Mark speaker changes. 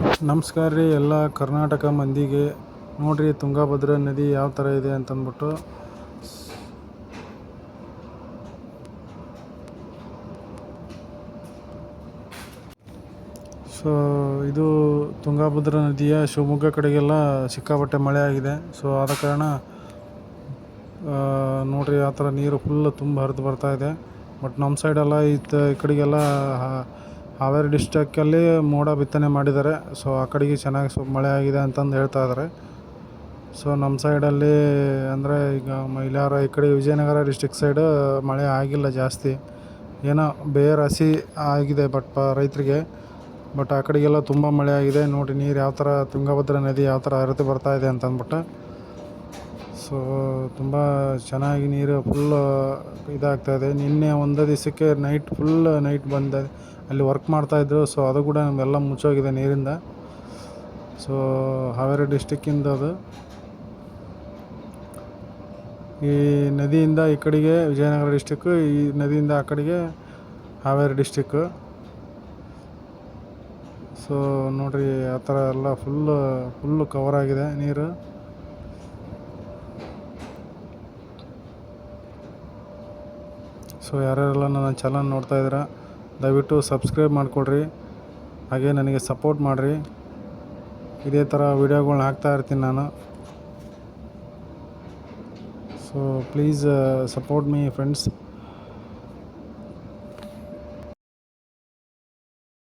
Speaker 1: ನಮಸ್ಕಾರ ರೀ ಎಲ್ಲ ಕರ್ನಾಟಕ ಮಂದಿಗೆ. ನೋಡಿರಿ ತುಂಗಭದ್ರಾ ನದಿ ಯಾವ ಥರ ಇದೆ ಅಂತಂದ್ಬಿಟ್ಟು. ಸೊ ಇದು ತುಂಗಭದ್ರಾ ನದಿಯ ಶಿವಮೊಗ್ಗ ಕಡೆಗೆಲ್ಲ ಸಿಕ್ಕಾಪಟ್ಟೆ ಮಳೆ ಆಗಿದೆ. ಸೊ ಆದ ಕಾರಣ ನೋಡಿರಿ ಆ ಥರ ನೀರು ಫುಲ್ ತುಂಬ ಹರಿದು ಬರ್ತಾಯಿದೆ. ಬಟ್ ನಮ್ಮ ಸೈಡೆಲ್ಲ ಈ ಕಡೆಗೆಲ್ಲ ಹಾವೇರಿ ಡಿಸ್ಟ್ರಿಕ್ಕಲ್ಲಿ ಮೋಡ ಬಿತ್ತನೆ ಮಾಡಿದ್ದಾರೆ. ಸೊ ಆ ಕಡೆಗೆ ಚೆನ್ನಾಗಿ ಮಳೆ ಆಗಿದೆ ಅಂತಂದು ಹೇಳ್ತಾ ಇದ್ದಾರೆ. ಸೊ ನಮ್ಮ ಸೈಡಲ್ಲಿ ಅಂದರೆ ಈಗ ಮೈಲಾರ ಈ ಕಡೆ ವಿಜಯನಗರ ಡಿಸ್ಟ್ರಿಕ್ ಸೈಡು ಮಳೆ ಆಗಿಲ್ಲ ಜಾಸ್ತಿ. ಏನೋ ಬೇರೆ ಹಸಿ ಆಗಿದೆ ರೈತರಿಗೆ. ಬಟ್ ಆ ಕಡೆಗೆಲ್ಲ ತುಂಬ ಮಳೆ ಆಗಿದೆ. ನೋಡಿ ನೀರು ಯಾವ ಥರ ತುಂಗಭದ್ರಾ ನದಿ ಯಾವ ಥರ ಹರಿದು ಬರ್ತಾಯಿದೆ ಅಂತಂದ್ಬಿಟ್ಟು. ಸೊ ತುಂಬ ಚೆನ್ನಾಗಿ ನೀರು ಫುಲ್ಲು ಇದಾಗ್ತಾಯಿದೆ. ನಿನ್ನೆ ಒಂದು ದಿವಸಕ್ಕೆ ಫುಲ್ ನೈಟ್ ಬಂದ ಅಲ್ಲಿ ವರ್ಕ್ ಮಾಡ್ತಾಯಿದ್ರು. ಸೊ ಅದು ಕೂಡ ನಮಗೆಲ್ಲ ಮುಚ್ಚೋಗಿದೆ ನೀರಿಂದ. ಸೊ ಹಾವೇರಿ ಡಿಸ್ಟಿಕ್ಕಿಂದ ಅದು ಈ ನದಿಯಿಂದ ಈ ಕಡೆಗೆ ವಿಜಯನಗರ ಡಿಸ್ಟಿಕ್ಕು, ಈ ನದಿಯಿಂದ ಆ ಕಡೆಗೆ ಹಾವೇರಿ ಡಿಸ್ಟಿಕ್ಕು. ಸೊ ನೋಡಿರಿ ಆ ಥರ ಎಲ್ಲ ಫುಲ್ಲು ಕವರ್ ಆಗಿದೆ ನೀರು. ಸೊ ಯಾರ್ಯಾರೆಲ್ಲ ನನ್ನ ಚಾನಲ್ ನೋಡ್ತಾ ಇದ್ದೀರಾ ದಯವಿಟ್ಟು ಸಬ್ಸ್ಕ್ರೈಬ್ ಮಾಡಿಕೊಡ್ರಿ. ಹಾಗೆ ನನಗೆ ಸಪೋರ್ಟ್ ಮಾಡಿರಿ. ಇದೇ ಥರ ವೀಡಿಯೋಗಳ್ನ ಹಾಕ್ತಾ ಇರ್ತೀನಿ ನಾನು. So please support me friends.